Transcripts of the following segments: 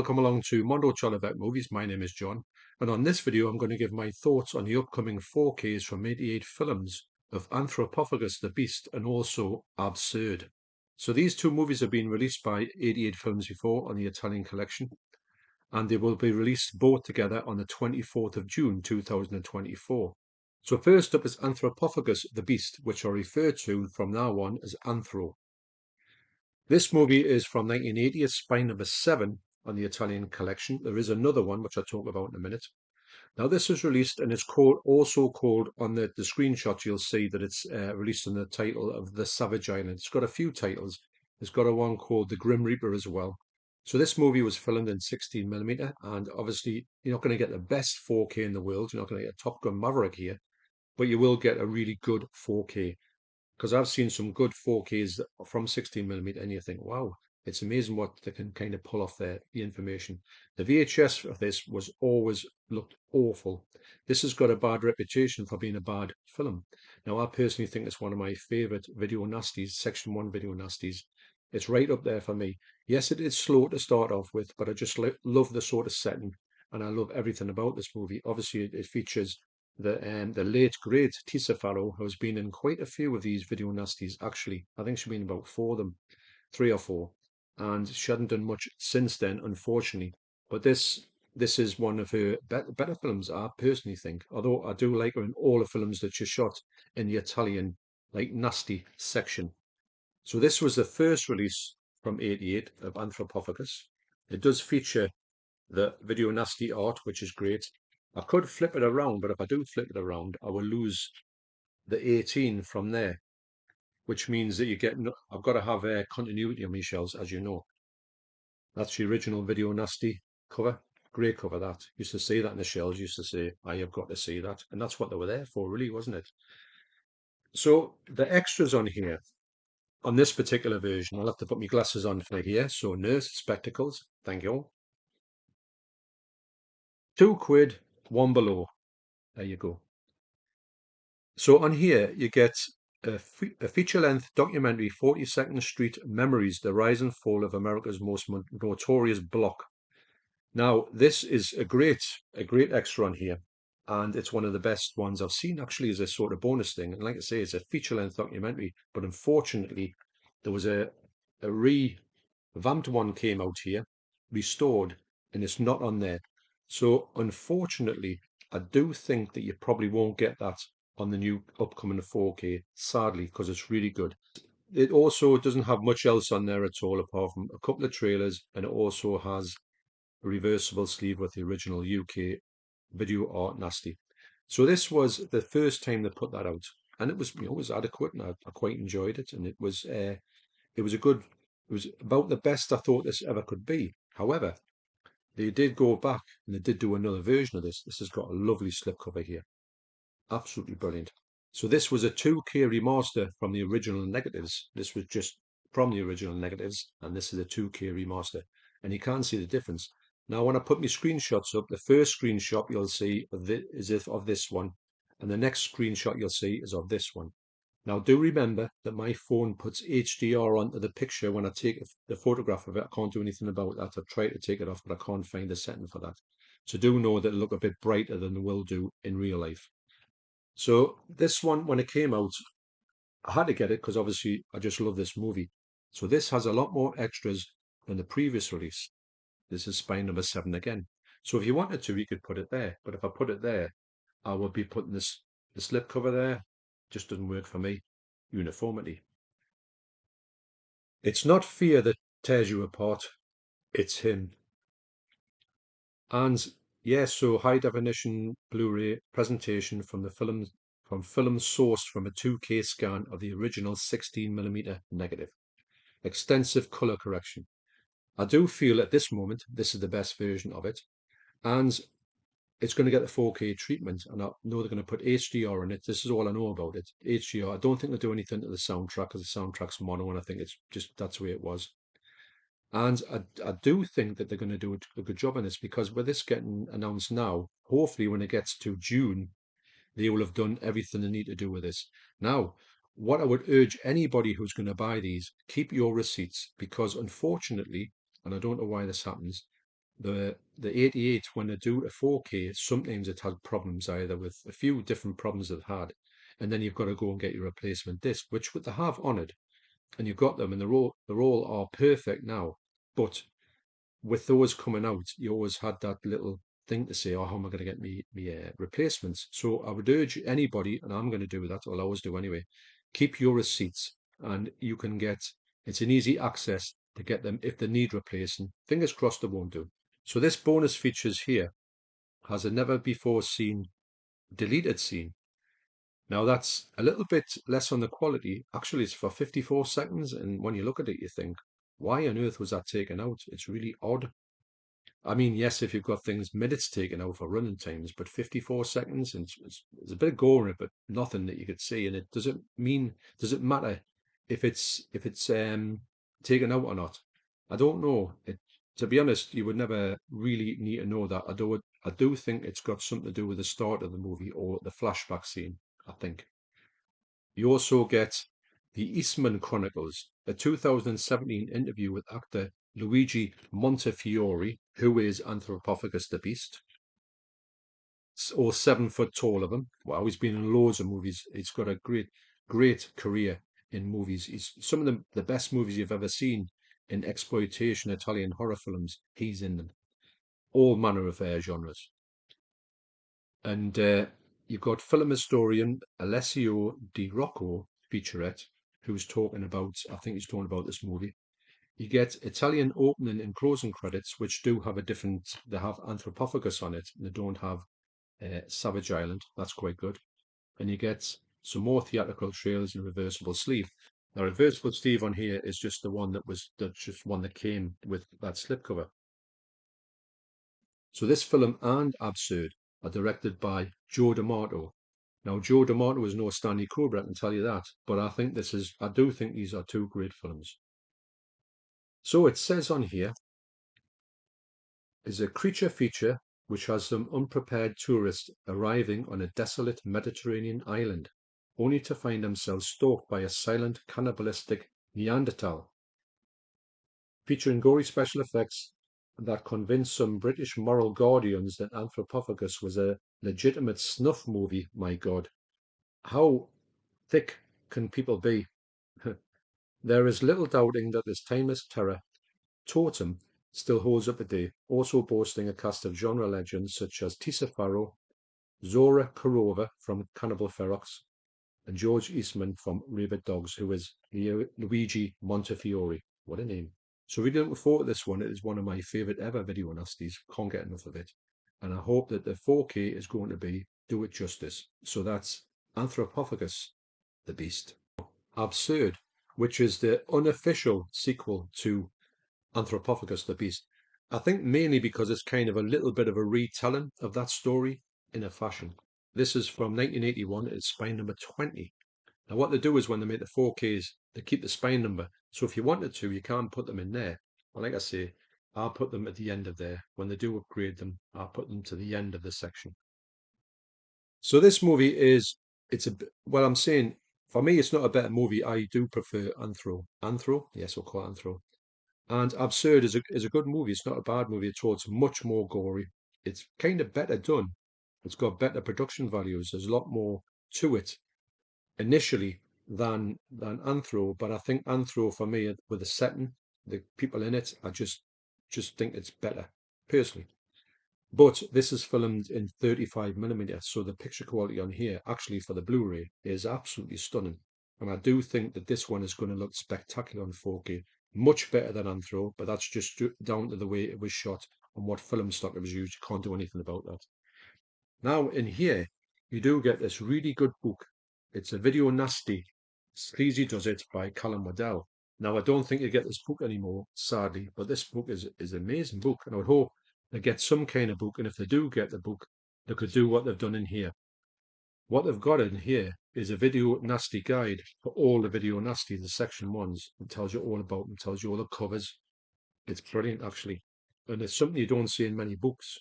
welcome along to Mondo Chalavet Movies. My name is John, and on this video I'm going to give my thoughts on the upcoming 4Ks from 88 films of Anthropophagous The Beast and also Absurd. So these two movies have been released by 88 Films before on the Italian collection, and they will be released both together on the 24th of June 2024. So first up is Anthropophagous The Beast, which I'll refer to from now on as Anthro. This movie is from 1980, it's spine number 7 on the Italian collection. There is another one, which I'll talk about in a minute. Now, this was released, and it's also called, on the screenshot, you'll see that it's released on the title of The Savage Island. It's got a few titles. It's got a one called The Grim Reaper as well. So this movie was filmed in 16mm, and obviously you're not going to get the best 4K in the world. You're not going to get a Top Gun Maverick here, but you will get a really good 4K. Because I've seen some good 4Ks from 16mm, and you think, wow, it's amazing what they can kind of pull off the information. The VHS of this was always looked awful. This has got a bad reputation for being a bad film. Now, I personally think it's one of my favourite video nasties, Section 1 video nasties. It's right up there for me. Yes, it is slow to start off with, but I just love the sort of setting, and I love everything about this movie. Obviously, it features the late great Tisa Farrow, who's been in quite a few of these video nasties. Actually, I think she's been in about 4 of them, 3 or 4, and she hadn't done much since then, unfortunately. But this is one of her better films, I personally think. Although I do like her in all the films that she shot in the Italian like nasty section. So this was the first release from 88 of Anthropophagous. It does feature the video nasty art, which is great. I could flip it around, but if I do flip it around, I will lose the 18 from there, which means that I've got to have continuity on my shelves, as you know. That's the original video nasty cover. Great cover, that. Used to see that in the shelves, used to say, I have got to see that. And that's what they were there for, really, wasn't it? So the extras on here, on this particular version, I'll have to put my glasses on for here. So nurse spectacles, thank you. £2, one below. There you go. So on here, you get a feature-length documentary, 42nd Street Memories, the Rise and Fall of America's Most Notorious Block. Now, this is a great extra on here, and it's one of the best ones I've seen, actually, as a sort of bonus thing. And like I say, it's a feature-length documentary, but unfortunately, there was a revamped one came out here, restored, and it's not on there. So unfortunately, I do think that you probably won't get that on the new upcoming 4K, sadly, because it's really good. It also doesn't have much else on there at all, apart from a couple of trailers, and it also has a reversible sleeve with the original UK video art nasty. So this was the first time they put that out, and it was, it was adequate, and I quite enjoyed it, and it was about the best I thought this ever could be. However, they did go back and they did do another version of this. This has got a lovely slipcover here. Absolutely brilliant. So this was a 2K remaster from the original negatives. This was just from the original negatives, and this is a 2K remaster. And you can see the difference. Now, when I put my screenshots up, the first screenshot you'll see is of this one, and the next screenshot you'll see is of this one. Now, do remember that my phone puts HDR onto the picture when I take the photograph of it. I can't do anything about that. I've tried to take it off, but I can't find a setting for that. So do know that it'll look a bit brighter than it will do in real life. So this one, when it came out, I had to get it because obviously I just love this movie. So this has a lot more extras than the previous release. This is spine number 7 again. So if you wanted to, you could put it there. But if I put it there, I would be putting the slip cover there. Just doesn't work for me. Uniformity. It's not fear that tears you apart. It's him. And yes, so high definition Blu-ray presentation from film sourced from a 2K scan of the original 16mm negative. Extensive color correction. I do feel at this moment this is the best version of it, and it's going to get the 4K treatment, and I know they're going to put HDR in it. This is all I know about it. HDR. I don't think they'll do anything to the soundtrack, because the soundtrack's mono, and I think it's just that's the way it was. And I do think that they're going to do a good job on this, because with this getting announced now, hopefully when it gets to June, they will have done everything they need to do with this. Now, what I would urge anybody who's going to buy these, keep your receipts, because unfortunately, and I don't know why this happens, the 88, when they do a 4K, sometimes it had problems either with a few different problems it had, and then you've got to go and get your replacement disc, which they have honoured, and you've got them, and they're all are perfect now. But with those coming out, you always had that little thing to say, "Oh, how am I going to get me replacements?" So I would urge anybody, and I'm going to do that. I'll always do anyway. Keep your receipts, and you can get. It's an easy access to get them if they need replacing. Fingers crossed they won't do. So this bonus features here has a never before seen deleted scene. Now that's a little bit less on the quality. Actually, it's for 54 seconds, and when you look at it, you think, why on earth was that taken out? It's really odd. I mean, yes, if you've got things minutes taken out for running times, but 54 seconds, and it's a bit of gore in it, but nothing that you could see. And it does it matter if it's taken out or not? I don't know. To be honest, you would never really need to know that. I do think it's got something to do with the start of the movie or the flashback scene, I think. You also get the Eastman Chronicles, a 2017 interview with actor Luigi Montefiore, who is Anthropophagous the Beast, or 7 foot tall of him. Wow, he's been in loads of movies. He's got a great career in movies. He's some of the best movies you've ever seen in exploitation Italian horror films. He's in them, all manner of genres. And you've got film historian Alessio Di Rocco featurette, who's talking about, I think he's talking about this movie. You get Italian opening and closing credits, which do have they have Anthropophagus on it, and they don't have Savage Island. That's quite good. And you get some more theatrical trailers and reversible sleeve. The reversible sleeve on here is just that's just one that came with that slipcover. So this film and Absurd are directed by Joe D'Amato. Now, Joe D'Amato is no Stanley Kubrick, I can tell you that, but I do think these are two great films. So it says on here is a creature feature which has some unprepared tourists arriving on a desolate Mediterranean island, only to find themselves stalked by a silent, cannibalistic Neanderthal, featuring gory special effects that convinced some British moral guardians that Anthropophagus was a legitimate snuff movie. My God, how thick can people be? There is little doubting that this timeless terror, Totem, still holds up today, also boasting a cast of genre legends such as Tisa Farrow, Zora Kurova from Cannibal Ferox, and George Eastman from Rabid Dogs, who is Luigi Montefiore. What a name. So really looking forward to this one. It is one of my favourite ever video nasties. Can't get enough of it. And I hope that the 4K is going to do it justice. So that's Anthropophagus The Beast. Absurd, which is the unofficial sequel to Anthropophagus the Beast. I think mainly because it's kind of a little bit of a retelling of that story in a fashion. This is from 1981. It's spine number 20. Now, what they do is when they make the 4Ks, they keep the spine number. So if you wanted to, you can't put them in there. But like I say, I'll put them at the end of there. When they do upgrade them, I'll put them to the end of the section. So this movie well, I'm saying, for me, it's not a better movie. I do prefer Anthro. Anthro? Yes, we'll call it Anthro. And Absurd is a good movie. It's not a bad movie at all. It's much more gory. It's kind of better done. It's got better production values. There's a lot more to it initially than Anthro, but I think Anthro for me with the setting, the people in it, I just think it's better personally. But this is filmed in 35mm, so the picture quality on here, actually for the Blu Ray, is absolutely stunning. And I do think that this one is going to look spectacular on 4K, much better than Anthro, but that's just down to the way it was shot and what film stock it was used. You can't do anything about that. Now, in here, you do get this really good book. It's a video nasty. Sleazy Does It by Callum Waddell. Now, I don't think you get this book anymore, sadly, but this book is an amazing book, and I would hope they get some kind of book, and if they do get the book, they could do what they've done in here. What they've got in here is a video nasty guide for all the video nasty, the section ones. It tells you all about them, tells you all the covers. It's brilliant, actually. And it's something you don't see in many books.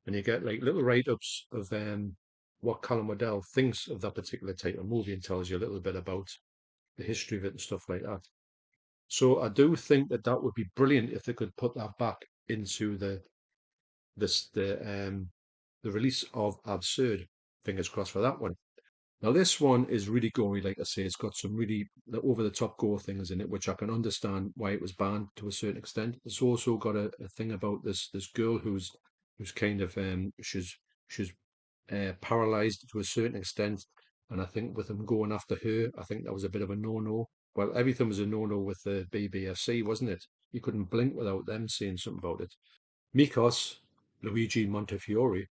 And you get like little write-ups of what Colin Waddell thinks of that particular type of movie and tells you a little bit about the history of it and stuff like that. So I do think that would be brilliant if they could put that back into the the release of Absurd. Fingers crossed for that one. Now this one is really gory, like I say. It's got some really over the top gore things in it, which I can understand why it was banned to a certain extent. It's also got a thing about this girl who's kind of she's paralyzed to a certain extent, and I think with them going after her, I think that was a bit of a no-no. Well, everything was a no-no with the BBFC, wasn't it? You couldn't blink without them saying something about it. Mikos, Luigi Montefiore,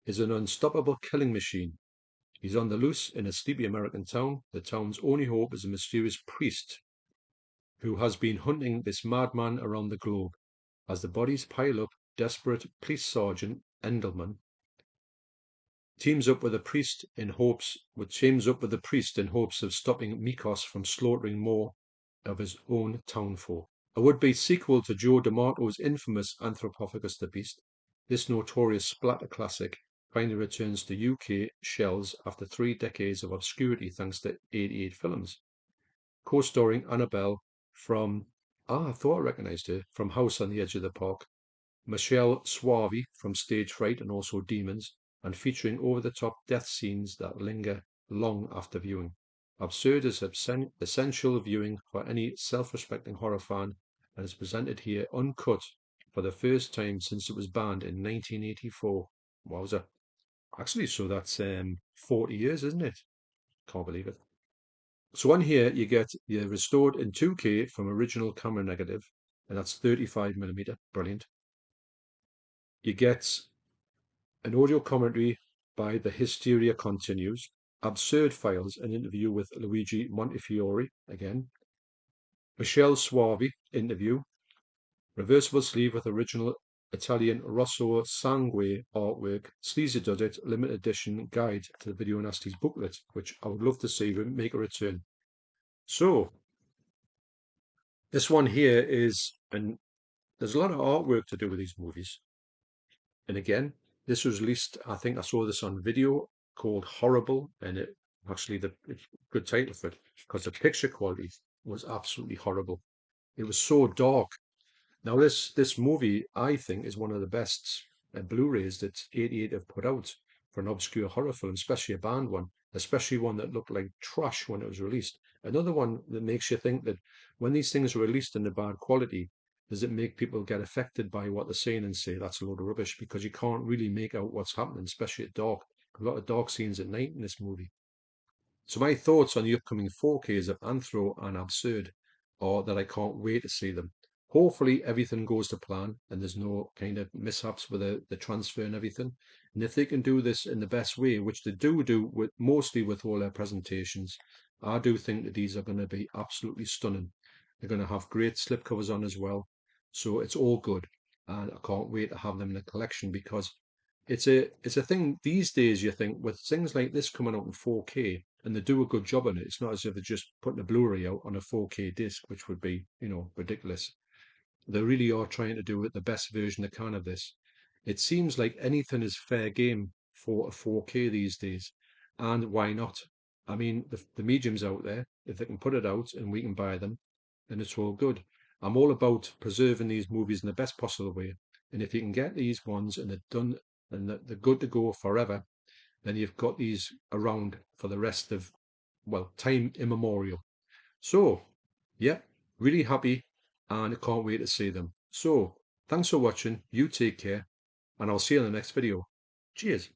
is an unstoppable killing machine. He's on the loose in a sleepy American town. The town's only hope is a mysterious priest who has been hunting this madman around the globe. As the bodies pile up, desperate police sergeant Endelman teams up with a priest in hopes of stopping Mikos from slaughtering more of his own townfolk. A would-be sequel to Joe D'Amato's infamous Anthropophagous The Beast, this notorious splatter classic finally returns to UK shelves after 3 decades of obscurity thanks to 88 films. Co-starring Annabelle from, I thought I recognised her, from House on the Edge of the Park, Michelle Soavi from Stage Fright and also Demons, and featuring over-the-top death scenes that linger long after viewing. Absurd is essential viewing for any self-respecting horror fan and is presented here uncut for the first time since it was banned in 1984. Wowza. Actually, so that's 40 years, isn't it? Can't believe it. So on here, you get your restored in 2K from original camera negative, and that's 35mm. Brilliant. You get an audio commentary by The Hysteria Continues, Absurd Files, an interview with Luigi Montefiore, again, Michelle Soavi interview, reversible sleeve with original Italian Rosso Sangue artwork, Sleazy Does It, limited edition guide to the Video Nasties booklet, which I would love to see make a return. So, this one here is, and there's a lot of artwork to do with these movies. And again, this was released, I think I saw this on video called Horrible, and it actually it's a good title for it because the picture quality was absolutely horrible. It was so dark. Now this movie, I think, is one of the best Blu-rays that 88 have put out for an obscure horror film, especially a banned one, especially one that looked like trash when it was released. Another one that makes you think that when these things are released in the bad quality, does it make people get affected by what they're saying and say that's a load of rubbish because you can't really make out what's happening, especially at dark. A lot of dark scenes at night in this movie. So my thoughts on the upcoming 4Ks of Anthro and Absurd are that I can't wait to see them. Hopefully everything goes to plan and there's no kind of mishaps with the transfer and everything. And if they can do this in the best way, which they do with mostly with all their presentations, I do think that these are going to be absolutely stunning. They're going to have great slipcovers on as well. So it's all good. And I can't wait to have them in the collection because it's a thing these days you think with things like this coming out in 4K and they do a good job on it. It's not as if they're just putting a Blu-ray out on a 4K disc, which would be, ridiculous. They really are trying to do it the best version they can of this. It seems like anything is fair game for a 4K these days. And why not? I mean, the mediums out there, if they can put it out and we can buy them, then it's all good. I'm all about preserving these movies in the best possible way. And if you can get these ones and they're done and they're good to go forever, then you've got these around for the rest of, well, time immemorial. So, yeah, really happy and I can't wait to see them. So, thanks for watching. You take care and I'll see you in the next video. Cheers.